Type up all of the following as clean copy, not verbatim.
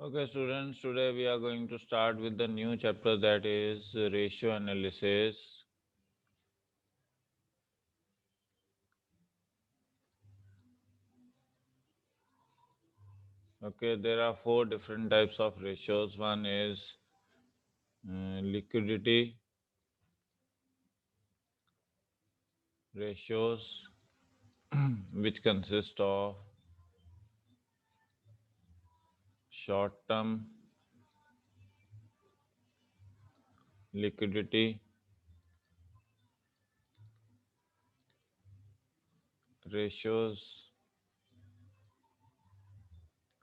Okay, students, today we are going to start with the new chapter, that is ratio analysis. Okay, there are four different types of ratios. One is liquidity ratios, which consist of short term liquidity ratios.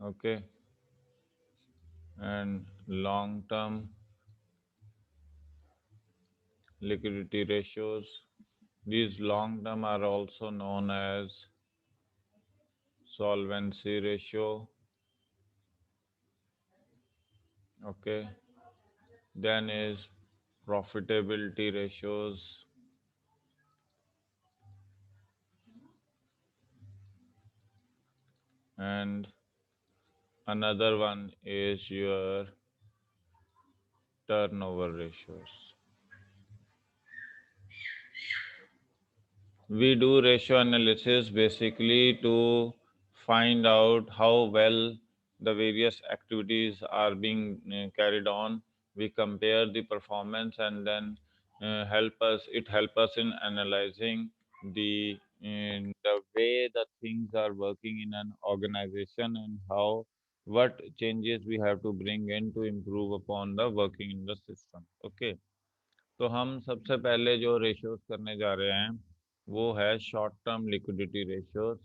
Okay, and long term liquidity ratios. These long term are also known as solvency ratio. Okay, then is profitability ratios, and another one is your turnover ratios. We do ratio analysis basically to find out how well the various activities are being carried on. We compare the performance and then help us in analyzing the way the things are working in an organization, and how what changes we have to bring in to improve upon the working in the system. Okay, तो हम सबसे पहले जो ratios करने जा रहे हैं वो है शॉर्ट टर्म लिक्विडिटी रेशियोज।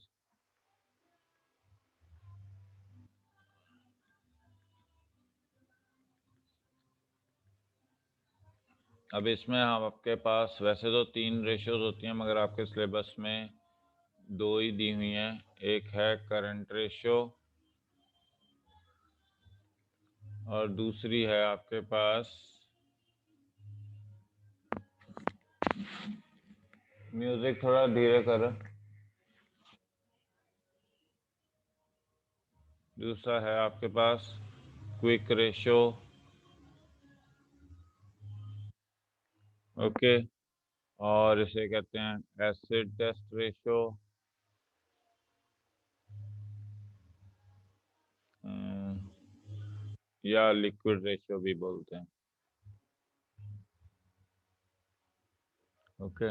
अब इसमें हम आपके पास वैसे तो तीन रेशियोज होती हैं, मगर आपके सिलेबस में दो ही दी हुई हैं। एक है करंट रेशियो और दूसरी है आपके पास, म्यूजिक थोड़ा धीरे कर, दूसरा है आपके पास क्विक रेशियो। ओके, और इसे कहते हैं एसिड टेस्ट रेशियो, या लिक्विड रेशियो भी बोलते हैं। Okay,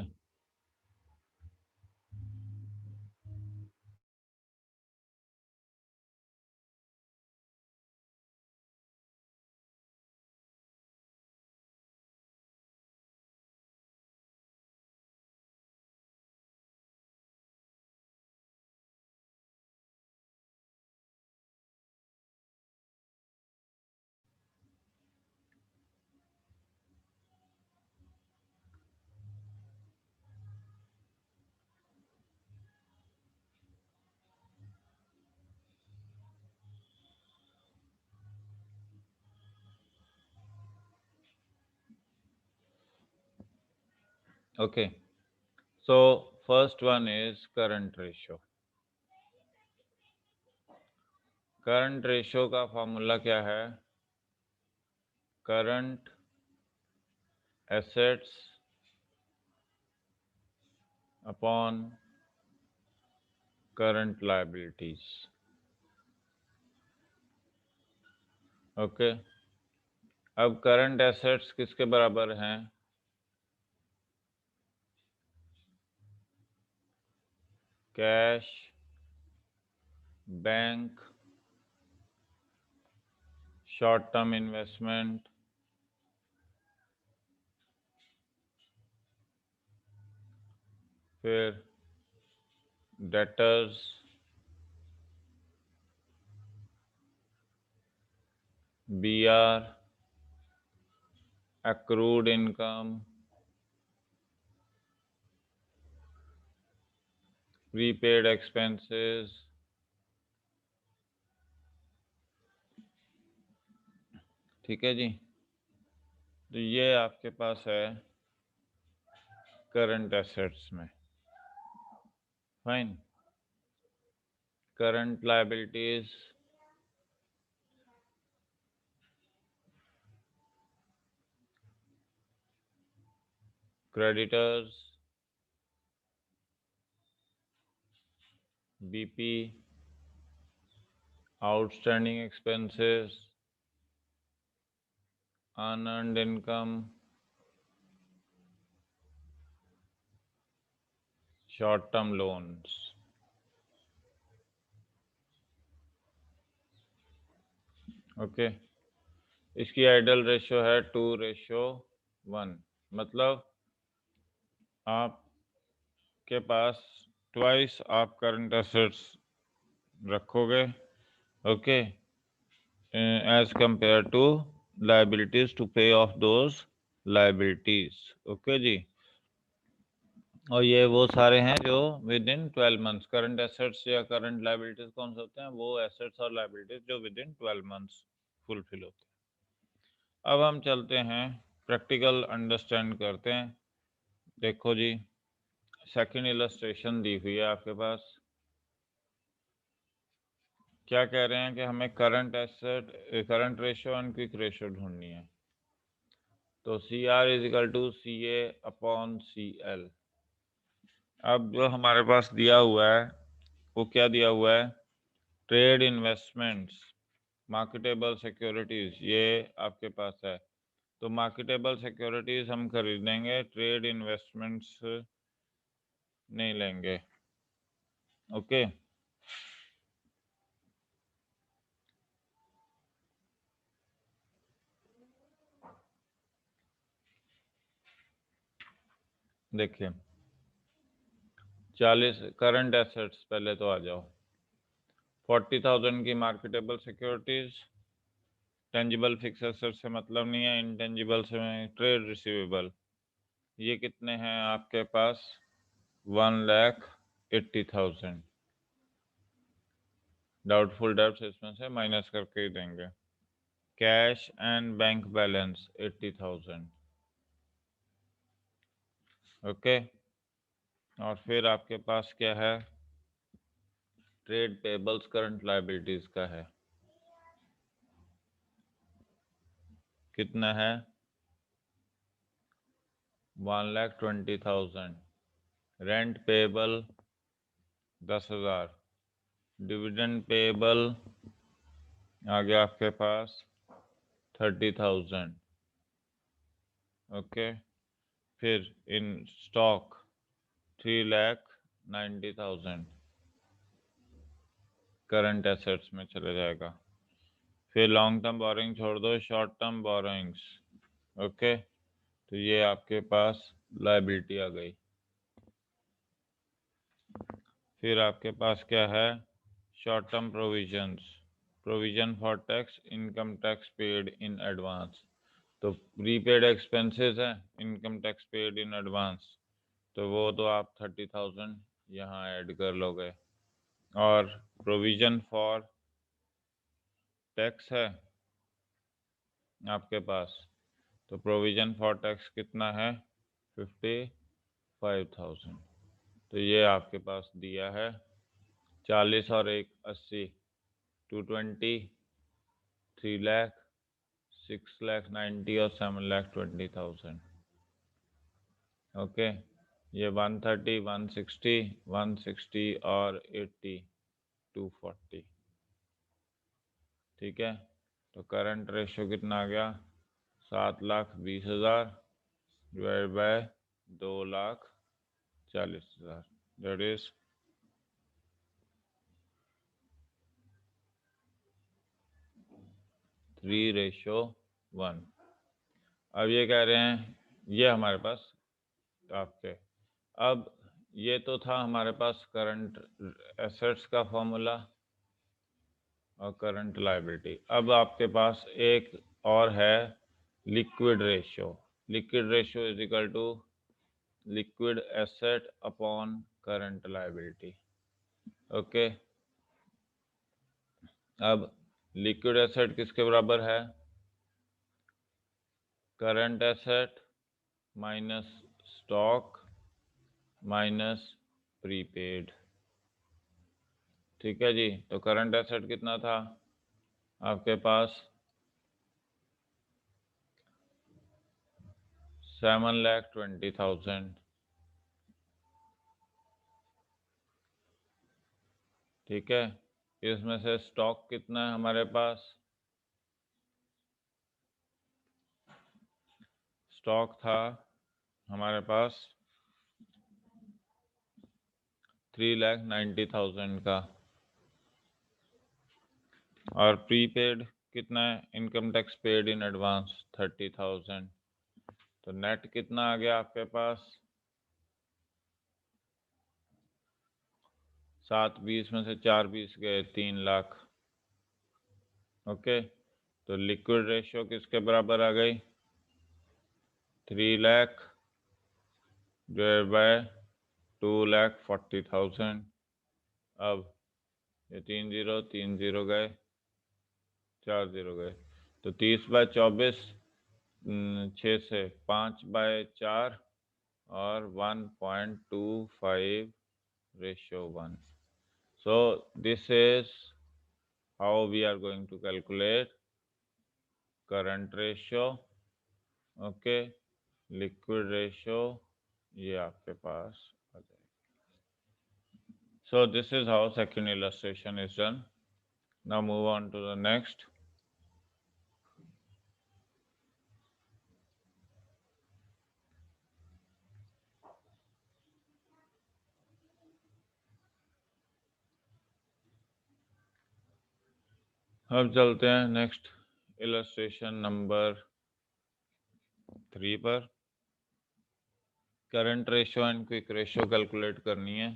okay, so first one is current ratio. Current ratio का फॉर्मूला क्या है? Current assets upon current liabilities. Okay, अब करंट एसेट्स किसके बराबर हैं? Cash, bank, short term investment, फिर debtors, B R, accrued income, prepaid expenses. ठीक है जी, तो ये आपके पास है करंट एसेट्स में। Fine, current liabilities creditors, BP, outstanding expenses, unearned income, short term loans. Okay, इसकी आइडल रेशियो है 2:1, मतलब आपके पास ट्वाइस आप करंट एसेट्स रखोगे, okay, as compare to liabilities to pay off those liabilities. Okay जी, और ये वो सारे हैं जो within 12 months. Current assets या करंट लाइबिलिटीज कौन से होते हैं? वो एसेट्स और लाइबिलिटीज जो विद इन 12 मंथ्स फुलफिल होते हैं। अब हम चलते हैं प्रैक्टिकल अंडरस्टैंड करते हैं। देखो जी, सेकंड इलस्ट्रेशन दी हुई है आपके पास। क्या कह रहे हैं कि हमें current asset, current ratio and quick ratio ढूंढनी है। तो CR is equal to CA upon CL। अब जो हमारे पास दिया हुआ है वो क्या दिया हुआ है? ट्रेड इन्वेस्टमेंट्स, मार्केटेबल सिक्योरिटीज, ये आपके पास है। तो मार्केटेबल सिक्योरिटीज हम खरीदेंगे, ट्रेड इन्वेस्टमेंट्स नहीं लेंगे। ओके, देखिए 40 करंट एसेट्स पहले तो आ जाओ। 40,000 की marketable securities, tangible fixed asset से मतलब नहीं है, इंटेंजिबल से ट्रेड रिसीवेबल। ये कितने हैं आपके पास? 1,80,000। डाउटफुल डेब्ट्स इसमें से माइनस करके ही देंगे। Cash and bank balance 80,000। Okay, और फिर आपके पास क्या है? ट्रेड पेबल्स करंट लाइबिलिटीज का है, कितना है? 1,20,000। Rent payable 10,000। डिविडेंड पेबल आ गया आपके पास 30,000। ओके, फिर इन स्टॉक 3,90,000 करंट एसेट्स में चले जाएगा। फिर लॉन्ग टर्म बोरोइंग छोड़ दो, शॉर्ट टर्म बोरोइंग्स। ओके, तो ये आपके पास लाइबिलिटी आ गई। फिर आपके पास क्या है? Short term provisions, provision for tax, income tax paid in advance. तो प्रीपेड एक्सपेंसेस है, income tax paid in advance, तो वो तो आप 30,000 यहाँ ऐड कर लोगे। और प्रोविजन फॉर टैक्स है आपके पास, तो प्रोविजन फॉर टैक्स कितना है? 55,000। तो ये आपके पास दिया है 40 और 1 80, 220, 3,00,000, 6,90,000 और 7,20,000। ओके, ये 130, 160, 160 और 80, 240। ठीक है, तो करंट रेशियो कितना आ गया? 7,20,000 डिवाइड बाय 2,40,000, दैट इज 3:1। अब ये कह रहे हैं, ये हमारे पास आपके, अब ये तो था हमारे पास करंट एसेट्स का फॉर्मूला और करंट लायबिलिटी। अब आपके पास एक और है liquid ratio. Liquid ratio is equal to liquid asset upon current liability. Okay, अब लिक्विड एसेट किसके बराबर है? Current asset minus stock minus prepaid. ठीक है जी, तो करंट एसेट कितना था आपके पास? 7,20,000। ठीक है, इसमें से स्टॉक कितना है हमारे पास? स्टॉक था हमारे पास 3,90,000 का, और प्रीपेड कितना है? Income tax paid in advance 30,000। तो नेट कितना आ गया आपके पास? 7 20 में से 4 20 गए, 3 लाख। ओके, तो लिक्विड रेशियो किसके बराबर आ गई? 3 लाख डिवाइड बाय 2,40,000। अब ये 3 0 गए, 4 0 गए, तो 30/24, 6 से 5/4, और 1.25/1। So this is how we are going to calculate current ratio, okay, liquid ratio, ये आपके पास आ जाएगा। So this is how second illustration is done. Now move on to the next. अब चलते हैं नेक्स्ट इलस्ट्रेशन नंबर 3 पर। Current ratio and quick ratio calculate करनी है।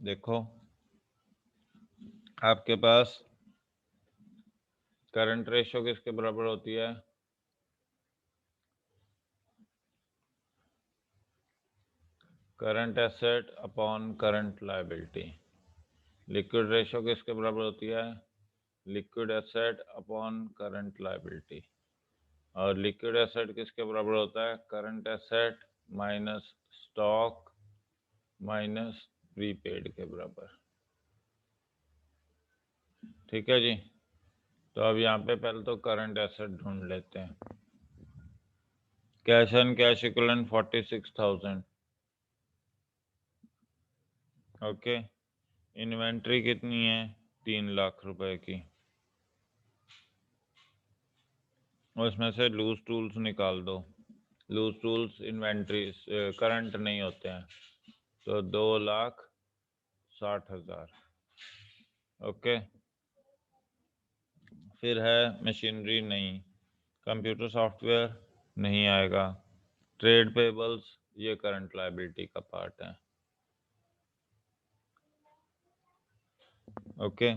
देखो, आपके पास करंट रेशियो किसके बराबर होती है? Current asset upon current liability. Liquid ratio किसके बराबर होती है? Liquid asset upon current liability. और लिक्विड एसेट किसके बराबर होता है? Current asset minus stock minus prepaid के बराबर। ठीक है जी। तो अब यहाँ पे पहले तो करंट एसेट ढूंढ लेते हैं। Cash and cash equivalent 46,000। Okay, inventory कितनी है? 3 लाख रुपए की। उसमें से लूज टूल्स निकाल दो। लूज टूल्स इन्वेंट्री करंट नहीं होते हैं, तो 2,60,000। ओके, फिर है मशीनरी नहीं, कंप्यूटर सॉफ्टवेयर नहीं आएगा, ट्रेड पेबल्स ये करंट लायबिलिटी का पार्ट है। ओके,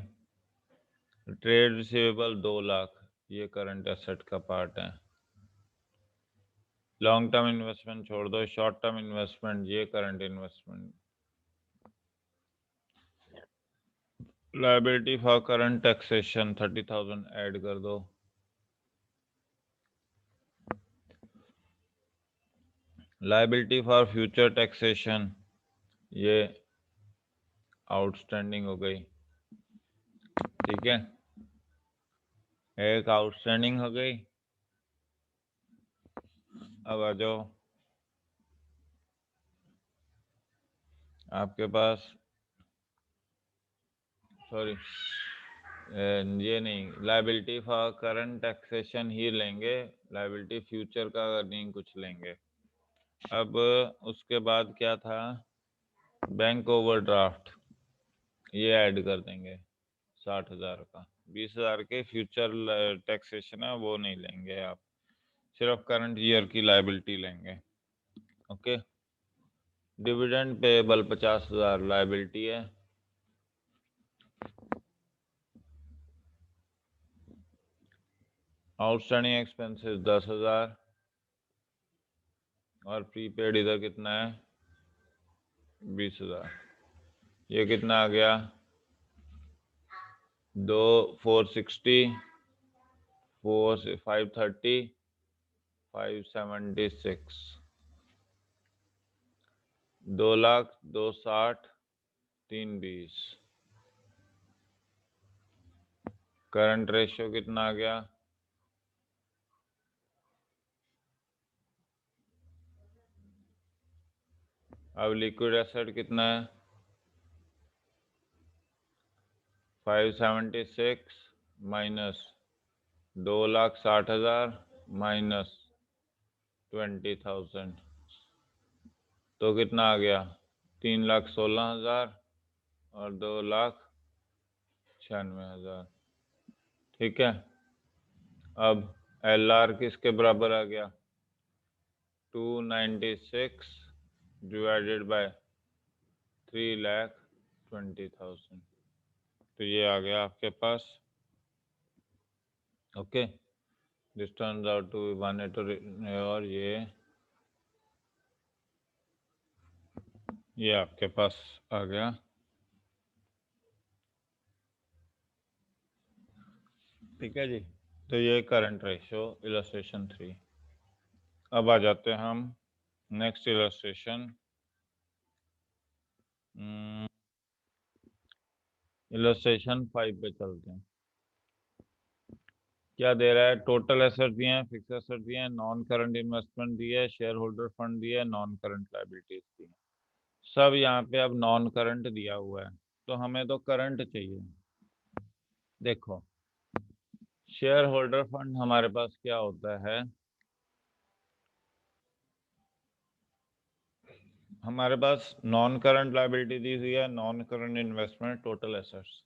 ट्रेड रिसीवेबल 2 लाख ये करंट एसेट का पार्ट है। लॉन्ग टर्म इन्वेस्टमेंट छोड़ दो, शॉर्ट टर्म इन्वेस्टमेंट ये current investment. Liability for current taxation 30,000 add कर दो। लायबिलिटी फॉर फ्यूचर टैक्सेशन ये आउटस्टैंडिंग हो गई। ठीक है, एक आउटस्टैंडिंग हो गई। अब आ जाओ, आपके पास सॉरी ये नहीं, लायबिलिटी फॉर करंट टैक्सेशन ही लेंगे, लायबिलिटी फ्यूचर का नहीं कुछ लेंगे। अब उसके बाद क्या था? बैंक ओवरड्राफ्ट ये ऐड कर देंगे 60,000 का। 20,000 के फ्यूचर टैक्सेशन है वो नहीं लेंगे आप, सिर्फ करंट ईयर की लायबिलिटी लेंगे। ओके, डिविडेंड पेबल 50,000 लायबिलिटी है। आउटस्टैंडिंग एक्सपेंसेस 10,000, और प्रीपेड इधर कितना है? 20,000। ये कितना आ गया? 460, 530, 576। 2 लाख, 260, 320। करंट रेशियो कितना आ गया? अब लिक्विड एसेट कितना है? 576 माइनस 2,60,000 माइनस 20,000, तो कितना आ गया? 3,16,000 और 2,96,000। ठीक है। अब LR किसके बराबर आ गया? 296 डिवाइडेड बाय 3,20,000। तो ये आ गया आपके पास। Okay, this turns out to 180, और ये आपके पास आ गया। ठीक है जी। तो ये करंट रेशियो इलस्ट्रेशन 3। अब आ जाते हैं हम नेक्स्ट इलस्ट्रेशन, इलस्ट्रेशन 5 पे चलते हैं। क्या दे रहा है? टोटल एसेट दिए हैं, फिक्स एसेट दिए हैं, नॉन करंट इन्वेस्टमेंट दिए है, शेयर होल्डर फंड दिए है, नॉन करंट लायबिलिटीज दी है। सब यहाँ पे अब नॉन करंट दिया हुआ है, तो हमें तो करंट चाहिए। देखो, शेयर होल्डर फंड हमारे पास क्या होता है? हमारे पास नॉन करंट लायबिलिटी दी हुई है, non current investment, total assets.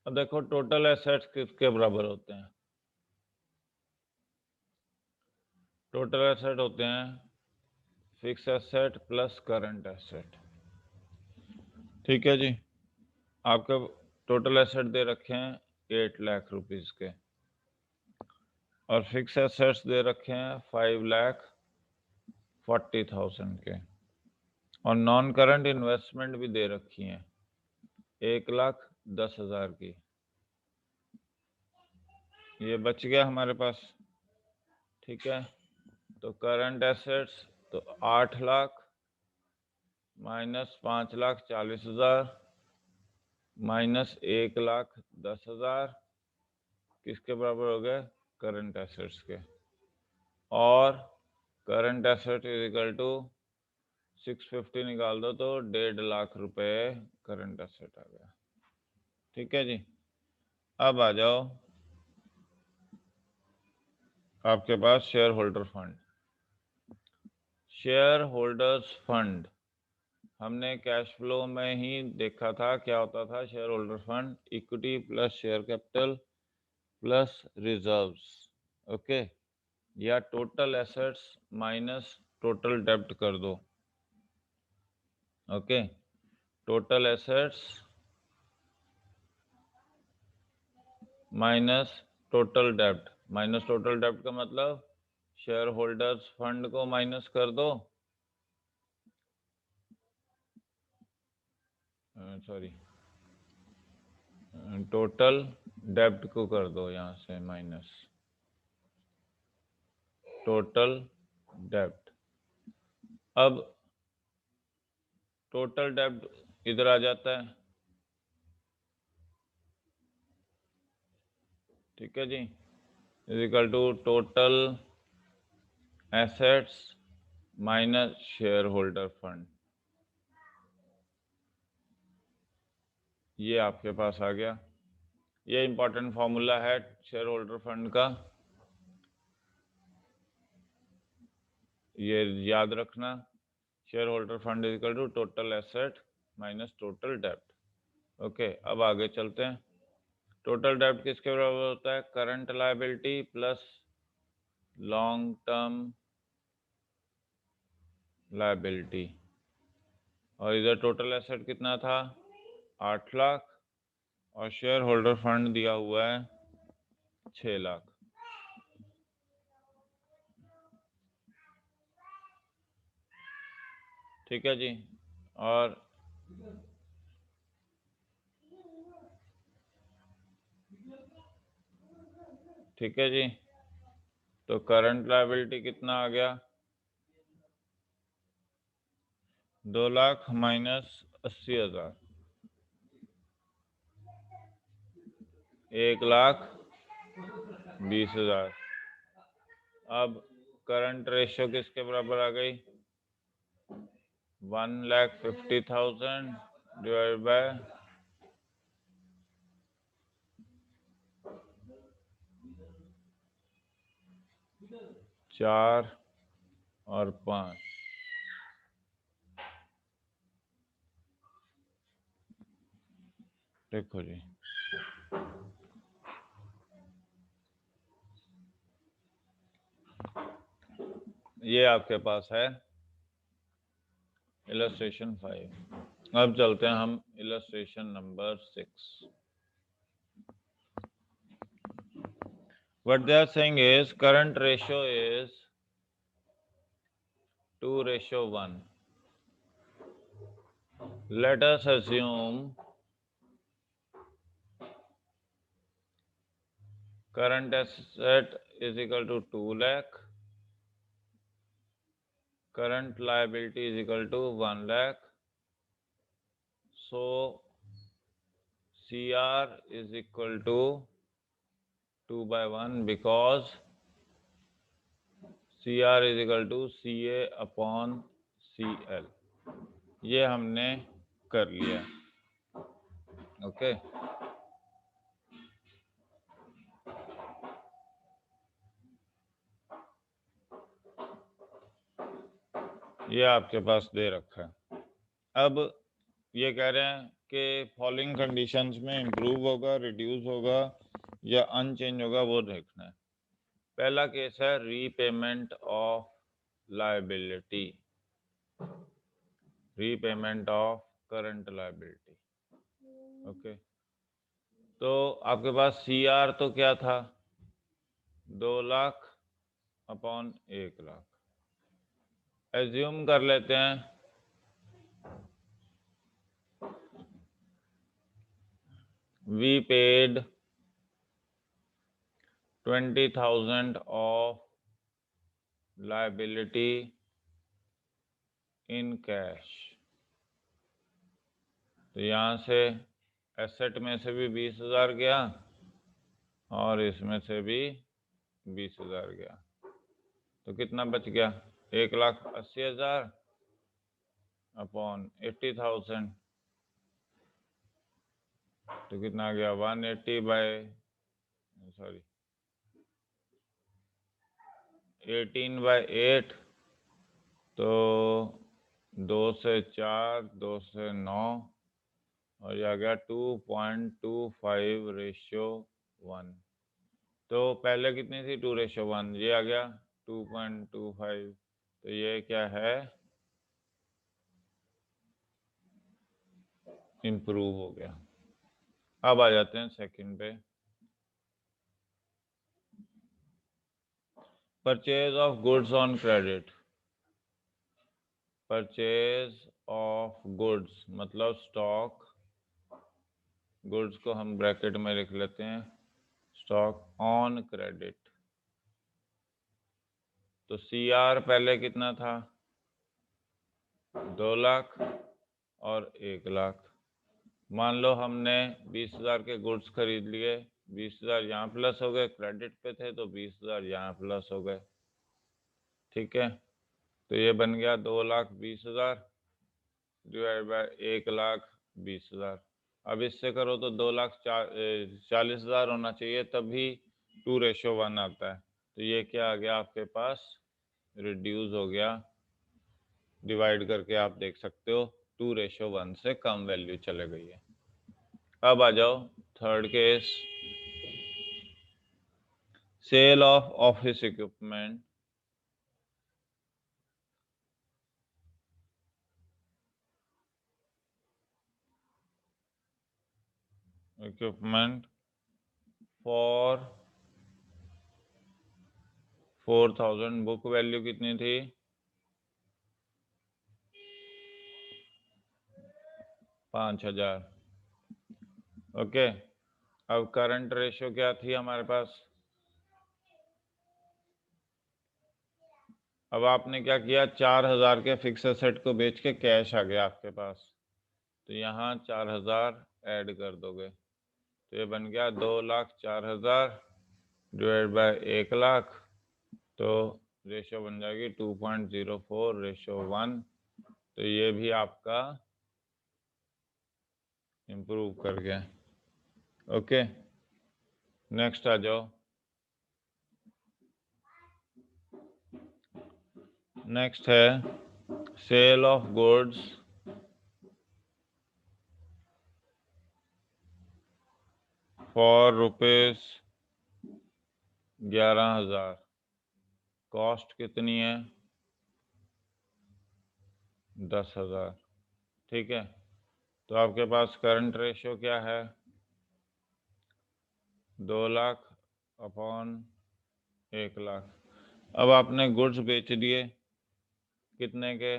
अब देखो, टोटल एसेट्स किसके बराबर होते हैं? टोटल एसेट होते हैं fix asset plus current asset. ठीक है जी। आपके टोटल एसेट दे रखे हैं 8 लाख रुपीज के, और फिक्स एसेट्स दे रखे हैं 5,40,000 के, और नॉन करंट इन्वेस्टमेंट भी दे रखी हैं 1,10,000 की। ये बच गया हमारे पास। ठीक है। तो करंट एसेट्स, तो 8 लाख माइनस 5,40,000 माइनस 1,10,000 किसके बराबर हो गए? करंट एसेट्स के। और current asset is equal to 650 निकाल दो तो 1,50,000 रुपए करंट एसेट आ गया। ठीक है जी। अब आ जाओ आपके पास shareholder fund. Shareholder funds हमने कैश फ्लो में ही देखा था, क्या होता था? Shareholder fund equity plus share capital plus reserves. Okay, या टोटल एसेट्स माइनस टोटल डेब्ट कर दो। Okay, total assets minus total डेब्ट। माइनस टोटल डेब्ट का मतलब शेयर होल्डर्स फंड को माइनस कर दो, सॉरी, टोटल डेब्ट को कर दो यहाँ से माइनस टोटल डेब्ट। अब टोटल डेब्ट इधर आ जाता है। ठीक है जी। Is equal to total assets minus shareholder fund. ये आपके पास आ गया। ये इंपॉर्टेंट फॉर्मूला है शेयर होल्डर फंड का, ये याद रखना। Shareholder fund is equal to total asset minus total डेब्ट। ओके, अब आगे चलते हैं। टोटल डेब्ट किसके बराबर होता है? Current liability plus long term liability. और इधर टोटल एसेट कितना था? 8 लाख, और शेयर होल्डर फंड दिया हुआ है 6 लाख। ठीक है जी। और ठीक है जी। तो करंट लायबिलिटी कितना आ गया? 2 लाख माइनस 80,000। 1,20,000। अब करंट रेशियो किसके बराबर आ गई? 1,50,000 डिवाइड बाय 4 और 5। देखो जी, ये आपके पास है इलस्ट्रेशन 5। अब चलते हैं हम illustration number 6। What they are saying is current ratio is 2:1. Let us assume current asset is equal to 2 lakh, current liability is equal to 1 lakh. So CR is equal to 2/1 because CR is equal to CA upon CL। ये हमने कर लिया। Okay, ये आपके पास दे रखा है। अब ये कह रहे हैं कि फॉलोइंग कंडीशंस में इम्प्रूव होगा, रिड्यूस होगा या अनचेंज होगा, वो देखना है। पहला केस है repayment of liability, repayment of current liability. Okay, तो आपके पास CR तो क्या था? 2 लाख अपॉन 1 लाख। एज्यूम कर लेते हैं we paid 20,000 of liability in cash। तो यहाँ से एसेट में से भी 20,000 गया और इसमें से भी 20,000 गया, तो कितना बच गया? 1,80,000 अपॉन 80,000, तो कितना आ गया? 18/8। तो 2 से 4, 2 से 9 और ये आ गया 2.25:1। तो पहले कितनी थी? 2:1। ये आ गया 2.25। तो ये क्या है? इम्प्रूव हो गया। अब आ जाते हैं सेकंड पे। Purchase of goods on credit. Purchase of goods मतलब स्टॉक, गुड्स को हम ब्रैकेट में लिख लेते हैं, स्टॉक ऑन क्रेडिट। तो CR पहले कितना था? 2 लाख और 1 लाख। मान लो हमने 20,000 के गुड्स खरीद लिए, 20,000 यहाँ प्लस हो गए, क्रेडिट पे थे तो 20,000 यहाँ प्लस हो गए। ठीक है, तो ये बन गया 2,20,000 डिवाइड बाय 1,20,000। अब इससे करो तो 2,40,000 होना चाहिए, तभी 2:1 आता है। तो ये क्या आ गया आपके पास? रिड्यूस हो गया। डिवाइड करके आप देख सकते हो 2:1 से कम वैल्यू चले गई है। अब आ जाओ third case, sale of office equipment. Equipment for 4,000। Book value कितनी थी? 5,000। ओके, अब करंट रेशियो क्या थी हमारे पास? अब आपने क्या किया? 4,000 के फिक्स एसेट को बेच के कैश आ गया आपके पास, तो यहाँ 4,000 ऐड कर दोगे। तो ये बन गया 2,04,000 डिवाइड बाय 1,00,000, तो रेशो बन जाएगी 2.04:1। तो ये भी आपका इम्प्रूव कर गया। ओके, नेक्स्ट आ जाओ। नेक्स्ट है sale of goods for ₹11,000। Cost कितनी है? 10,000। ठीक है, तो आपके पास करंट रेशियो क्या है? 2,00,000 अपॉन 1,00,000। अब आपने गुड्स बेच दिए, कितने के?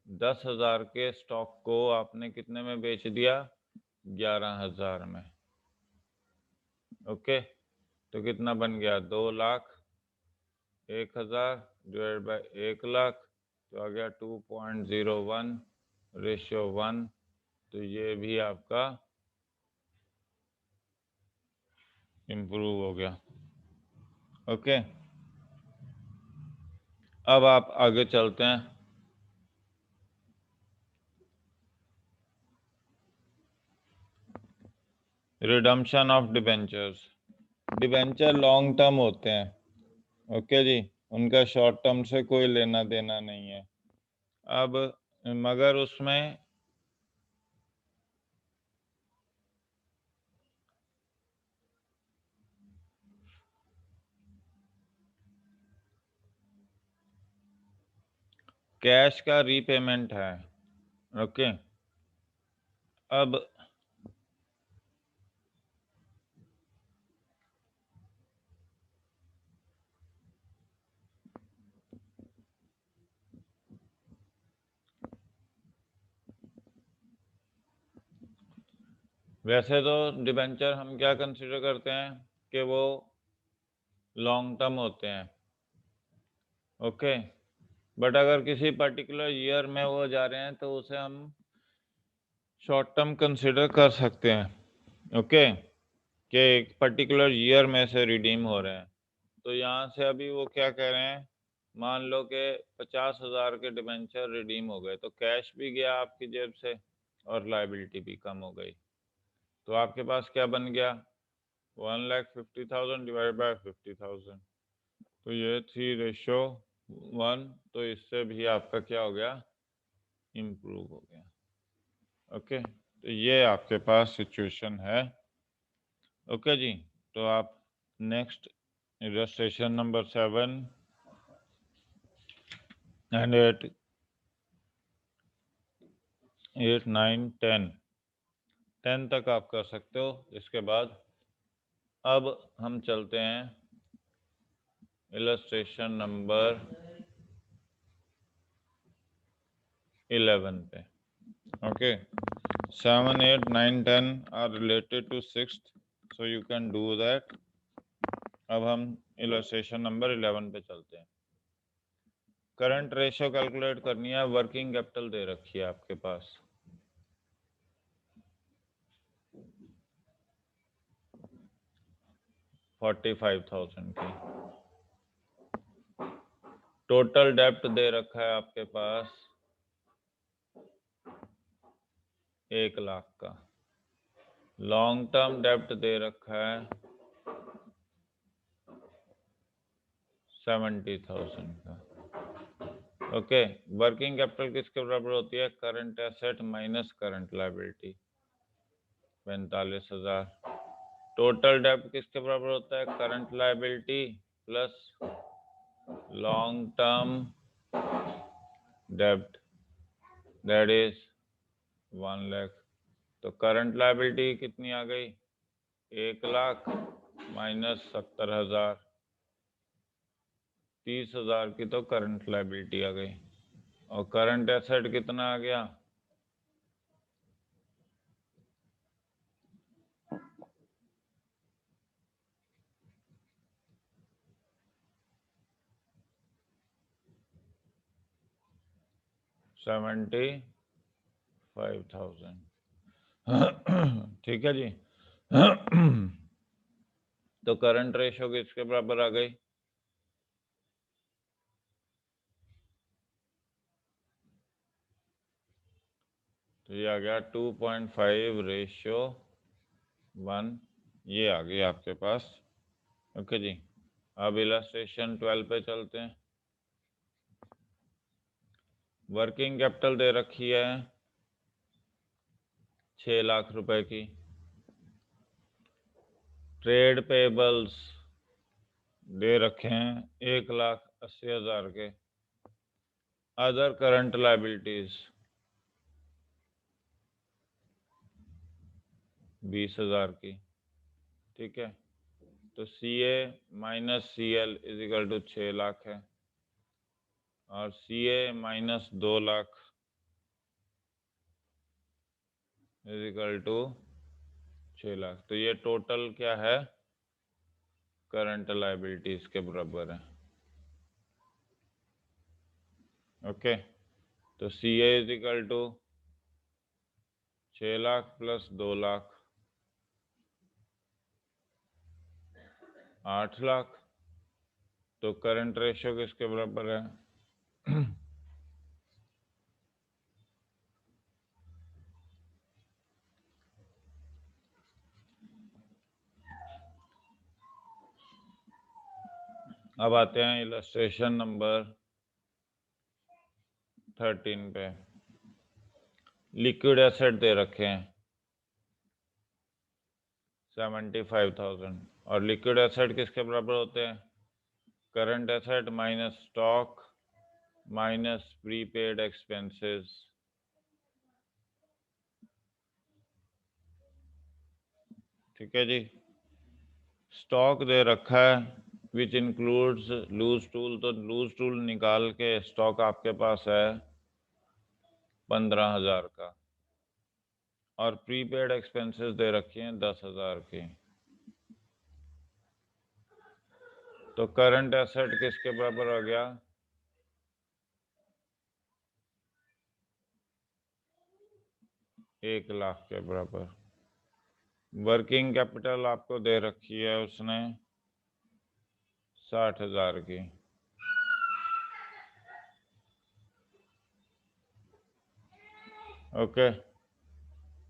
10,000 के स्टॉक को आपने कितने में बेच दिया? 11,000 में। ओके, तो कितना बन गया? 2,00,000 1,000 डिवाइड बाय 1,00,000, तो आ गया 2.01:1। तो ये भी आपका इम्प्रूव हो गया। ओके, अब आप आगे चलते हैं। Redemption of debentures. Debenture long term होते हैं। ओके जी, उनका शॉर्ट टर्म से कोई लेना देना नहीं है। अब मगर उसमें कैश का रीपेमेंट है। ओके, अब वैसे तो डिबेंचर हम क्या कंसिडर करते हैं कि वो लॉन्ग टर्म होते हैं। ओके, बट अगर किसी पर्टिकुलर ईयर में वो जा रहे हैं तो उसे हम शॉर्ट टर्म कंसिडर कर सकते हैं। ओके, कि एक पर्टिकुलर ईयर में से रिडीम हो रहे हैं। तो यहाँ से अभी वो क्या कह रहे हैं, मान लो कि 50,000 के डिबेंचर रिडीम हो गए, तो कैश भी गया आपकी जेब से और लाइबिलिटी भी कम हो गई। तो आपके पास क्या बन गया? 1,50,000 डिवाइड बाय 50,000। तो ये थी रेशो 1। तो इससे भी आपका क्या हो गया? इम्प्रूव हो गया। ओके, तो ये आपके पास सिचुएशन है। ओके जी, तो आप नेक्स्ट इलस्ट्रेशन नंबर 7 एंड 8, 8, 9, 10 तक आप कर सकते हो। इसके बाद अब हम चलते हैं इलस्ट्रेशन नंबर 11 पे। Okay, 7, 8, 9, 10 are related to 6th, so you can do that. अब हम इलस्ट्रेशन नंबर 11 पे चलते हैं। करंट रेशियो कैलकुलेट करनी है। वर्किंग कैपिटल दे रखी है आपके पास 45,000 की। टोटल डेप्ट दे रखा है आपके पास 1,00,000 का। लॉन्ग टर्म डेप्ट दे रखा है 70,000 का। ओके, वर्किंग कैपिटल किसके बराबर होती है? Current asset minus current liability, 45,000। Total डेप्ट किसके बराबर होता है? Current liability plus long term डेप्ट, दैट इज 1,00,000। तो करंट लायबिलिटी कितनी आ गई? 1,00,000 माइनस 70,000, 30,000 की तो करंट लायबिलिटी आ गई। और करंट एसेट कितना आ गया? $75,000। ठीक है जी, तो करंट रेशो किसके बराबर आ गई? तो ये आ गया 2.5:1, ये आ गई आपके पास। ओके जी, अब इलस्ट्रेशन 12 पे चलते हैं। वर्किंग कैपिटल दे रखी है 6 लाख रुपए की। ट्रेड पेबल्स दे रखे हैं 1,80,000 के। अदर करंट लाइबिलिटीज 20,000 की। ठीक है, तो C A minus C L is equal to 6 lakh है, और C A minus 2 lakh is equal to 6 lakh. तो ये टोटल क्या है? करंट लाइबिलिटीज के बराबर है। ओके, तो C A is equal to 6 lakh plus 2 lakh 8 lakh. तो करंट रेशियो किसके बराबर है? अब आते हैं इलस्ट्रेशन नंबर 13 पे। लिक्विड एसेट दे रखे हैं 75,000, और लिक्विड एसेट किसके बराबर होते हैं? Current asset minus stock minus prepaid expenses. ठीक है जी, स्टॉक दे रखा है विच इंक्लूड्स लूज टूल, तो लूज टूल निकाल के स्टॉक आपके पास है 15,000 का, और प्रीपेड एक्सपेंसेस दे रखी हैं 10,000 की। तो करंट एसेट किसके बराबर हो गया? 1 लाख के बराबर। वर्किंग कैपिटल आपको दे रखी है उसने 60,000 की। ओके,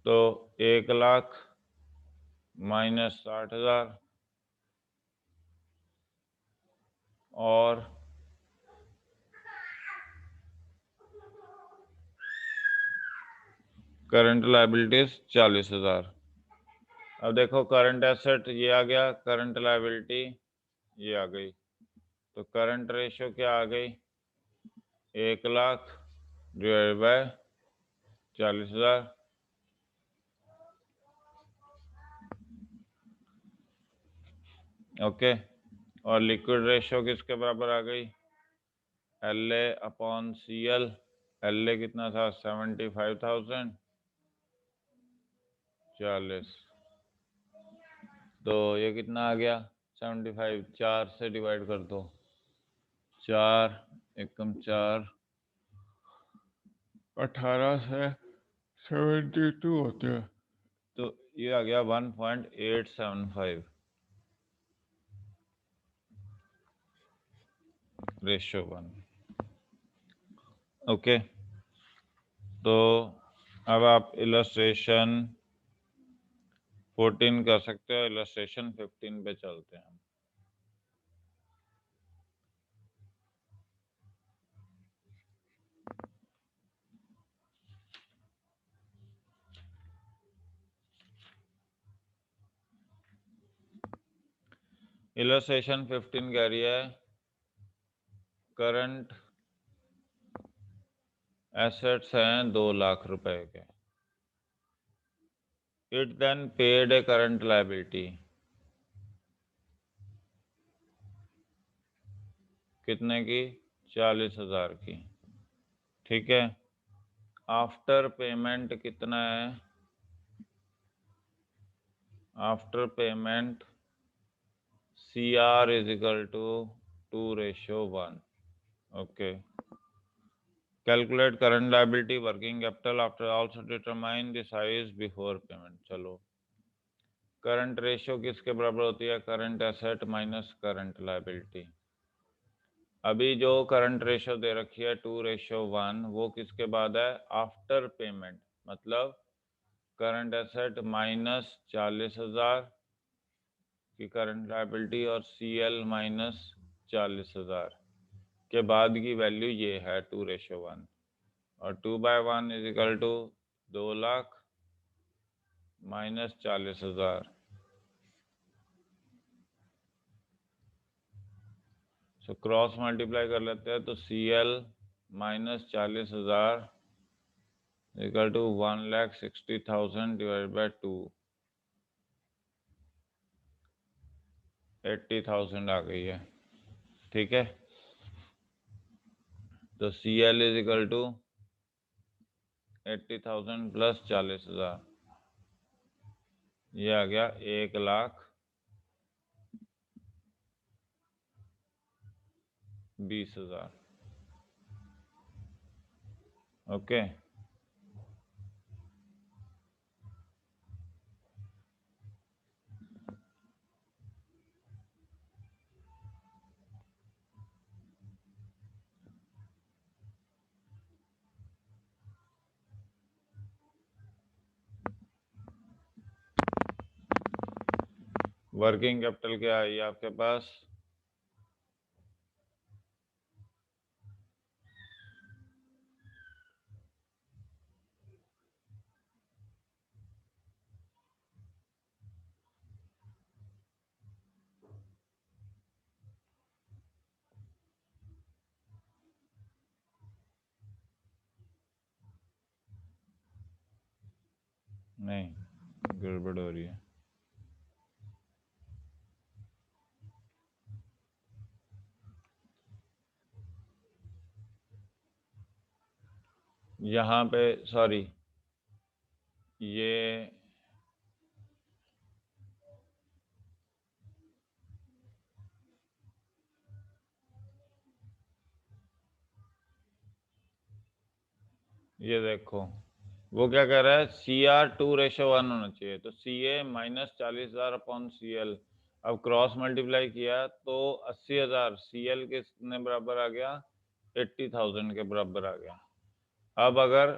तो 1 लाख माइनस 60,000 और करंट लाइबिलिटीज 40,000। अब देखो करंट एसेट ये आ गया, करंट लाइबिलिटी ये आ गई, तो करंट रेशियो क्या आ गई? 1 लाख डिवाइड बाय 40,000। ओके, और लिक्विड रेशियो किसके बराबर आ गई? L A upon C L. L A कितना था? 75,000 40, तो ये कितना आ गया? 75, 4 से डिवाइड कर दो, 4 एकम 4, 18 से 72 होते हैं, तो ये आ गया 1.875 रेशियो 1। ओके, तो अब आप इलस्ट्रेशन 14 कर सकते हो, इलस्ट्रेशन 15 पे चलते हैं। इलस्ट्रेशन 15 कह रही है करंट एसेट्स हैं 2 लाख रुपए के। It then paid a current liability कितने की? 40,000 की। ठीक है, आफ्टर पेमेंट कितना है? After payment C R is equal to 2:1। Okay, calculate current liability working capital after, also determine the size before payment. चलो, करंट रेशियो किसके बराबर होती है? Current asset minus current liability. अभी जो करंट रेशियो दे रखी है 2:1, वो किसके बाद है? After payment. मतलब करंट एसेट माइनस 40,000 की करंट लायबिलिटी और CL माइनस 40,000 के बाद की वैल्यू ये है 2:1। और 2/1 is equal to 2 lakh minus 40,000। So cross multiply कर लेते हैं तो CL minus 40,000 equal to 1,60,000 divide by 2, 80,000 आ गई है। ठीक है, तो CL is equal to 80,000 plus 40,000, ये आ गया 1,20,000। ओके, वर्किंग कैपिटल क्या आई आपके पास? नहीं, गड़बड़ हो रही है। यहाँ पे सॉरी, ये देखो वो क्या कह रहा है, CR 2:1 होना चाहिए, तो CA माइनस 40,000 अपॉन CL। अब क्रॉस मल्टीप्लाई किया तो 80,000 CL किसने बराबर आ गया? 80,000 के बराबर आ गया। अब अगर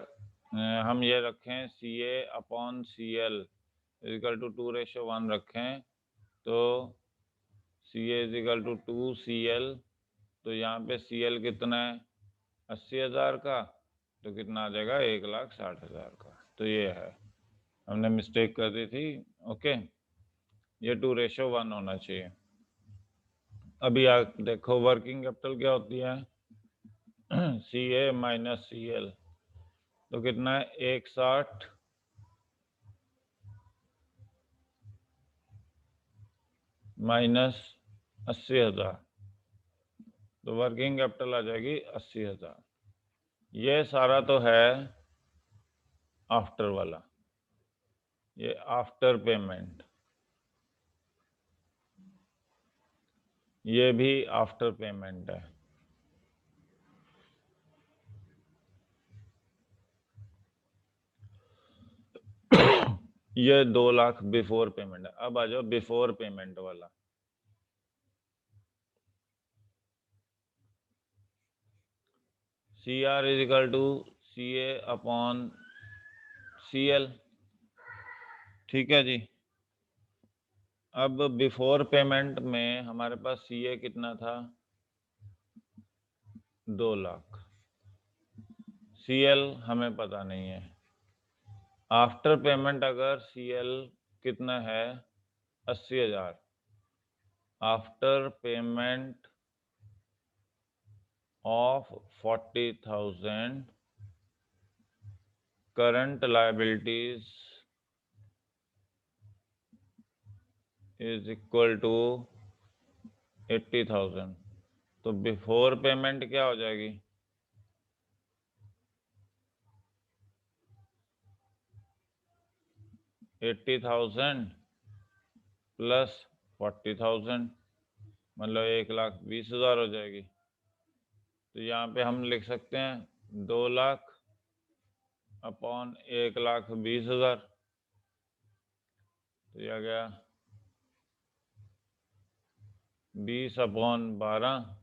हम ये रखें CA upon CL is equal to 2:1 रखें, तो CA इजिकल टू 2CL, तो यहाँ पे CL कितना है? 80,000 का, तो कितना आ जाएगा? 1,60,000 का। तो ये है, हमने मिस्टेक कर दी थी। ओके, ये 2:1 होना चाहिए। अभी आप देखो वर्किंग कैपिटल क्या होती है? CA माइनस CL, तो कितना है? 1,60 माइनस 80,000, तो वर्किंग कैपिटल आ जाएगी 80,000। ये सारा तो है आफ्टर वाला, ये आफ्टर पेमेंट, ये भी आफ्टर पेमेंट है। ये 2 लाख बिफोर पेमेंट है। अब आ जाओ बिफोर पेमेंट वाला। CR is equal to CA upon CL। ठीक है जी। अब बिफोर पेमेंट में हमारे पास CA कितना था? 2 लाख। CL हमें पता नहीं है। आफ्टर पेमेंट अगर CL कितना है? 80,000। After payment of 40,000 current liabilities is equal to 80,000। तो बिफोर पेमेंट क्या हो जाएगी? 80,000 प्लस 40,000, मतलब 1,20,000 हो जाएगी। तो यहाँ पे हम लिख सकते हैं 2 लाख अपॉन 1,20,000। तो ये आ गया 20/12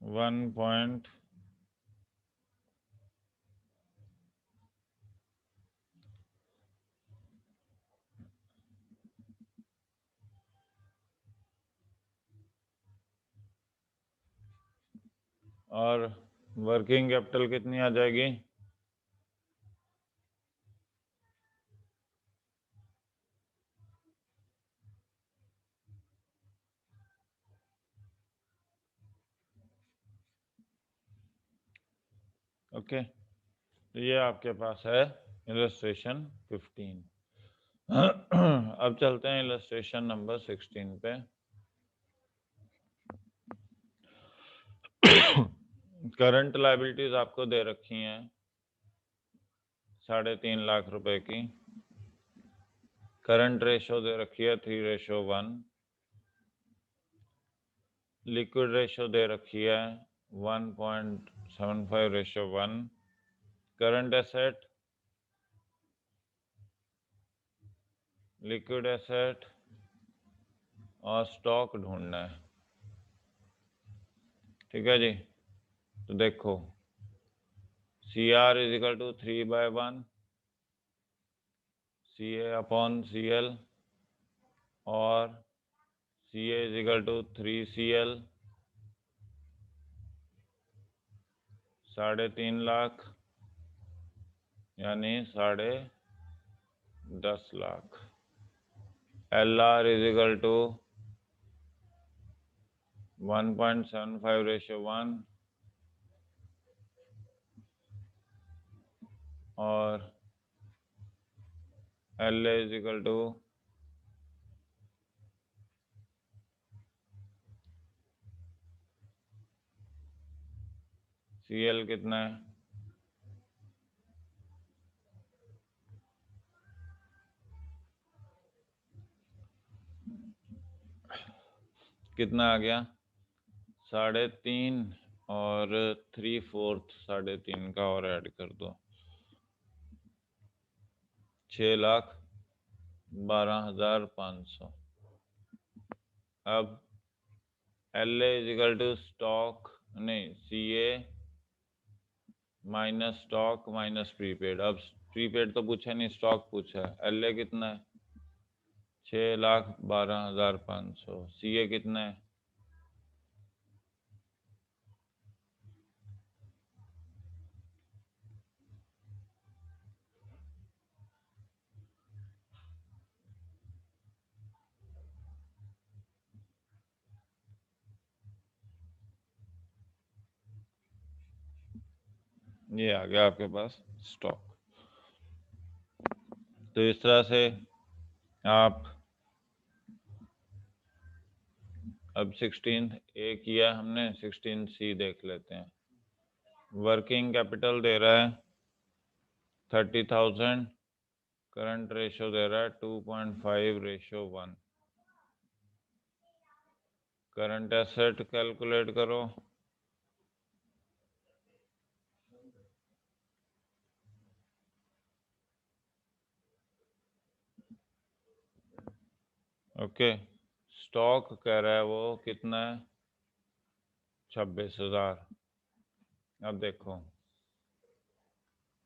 1 और वर्किंग कैपिटल कितनी आ जाएगी? ओके, तो ये आपके पास है इलस्ट्रेशन 15। अब चलते हैं इलस्ट्रेशन नंबर 16 पे। करंट लायबिलिटीज आपको दे रखी हैं 3.5 लाख रुपए की। करंट रेशो दे रखी है 3:1। लिक्विड रेशो दे रखी है 1.75:1। करंट एसेट, लिक्विड एसेट और स्टॉक ढूंढना है। ठीक है जी, तो देखो CR = 3/1 CA/CL और CA = 3CL 3.5 लाख यानी 10.5 लाख। LR = 1.75:1 और LA = CL कितना है? कितना आ गया? 3.5 और 3/4 3.5 का और ऐड कर दो, 6,12,500। अब LA = स्टॉक नहीं, CA minus stock minus prepaid. अब प्रीपेड तो पूछा नहीं, स्टॉक पूछा है। LA कितना है? 6,12,500। CA कितना है? ये आ गया आपके पास स्टॉक। तो इस तरह से आप अब 16 ए किया हमने, 16 C देख लेते हैं। वर्किंग कैपिटल दे रहा है 30,000। करंट रेशो दे रहा है 2.5:1। करंट एसेट कैलकुलेट करो। ओके, स्टॉक कह रहा है वो कितना है? 26,000। अब देखो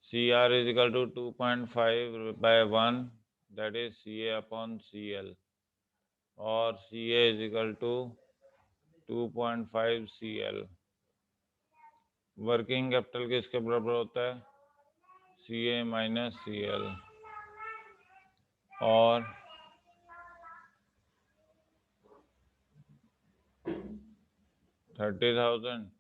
CR = 2.5/1 that is CA/CL और CA = 2.5 CL। वर्किंग कैपिटल किसके बराबर होता है? CA - CL और 30,000।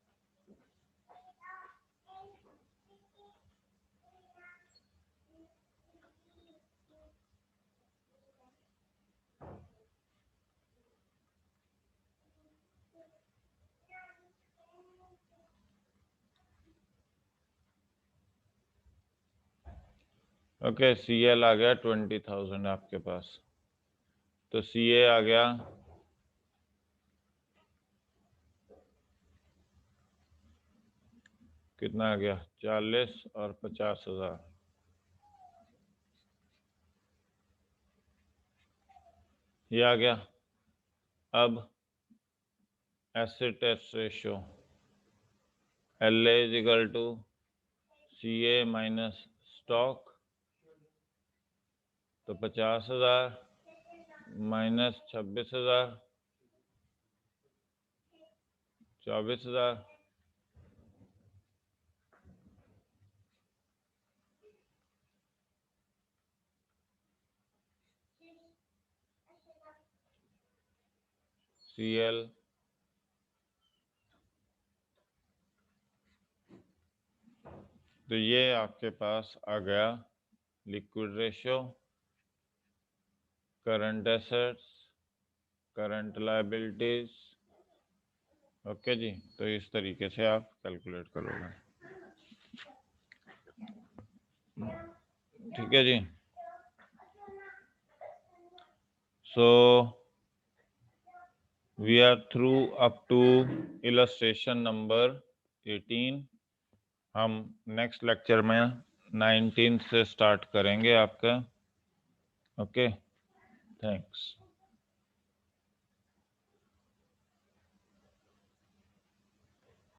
ओके, CL आ गया 20,000 आपके पास। तो CA आ गया कितना आ गया 40 और 50,000। ये आ गया। अब asset ratio LA is equal to CA minus stock, तो 50,000 माइनस 26,000 24,000। CL तो ये आपके पास आ गया liquid ratio, current assets, current liabilities. Okay जी, तो इस तरीके से आप कैलकुलेट करोगे। ठीक है जी। So we are through up to illustration number 18। हम नेक्स्ट लेक्चर में 19 से स्टार्ट करेंगे आपका। Okay, thanks.